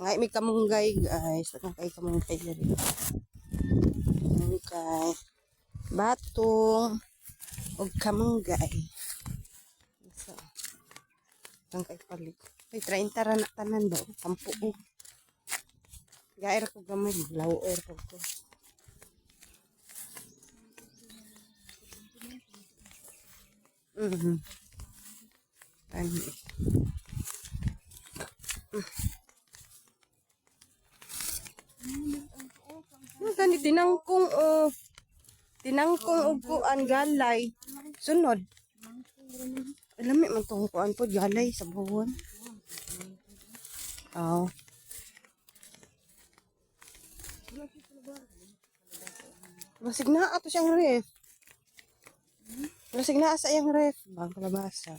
Ngay may kamunggay guys. Nang kay kamunggay diri. Kamunggay. Batong. O kamunggay. So. Nang kay palit. Ay, 30 ra na tanan daw. Kampuog. Gair ko gamay. Lawer ko ko. Ano gani tinangkong o tinangkong og kuan galay sunod lami man tong kuan po galay sa buwan. Basig na ato siyang ref. Basig na sa iyang ref bang kalabasa.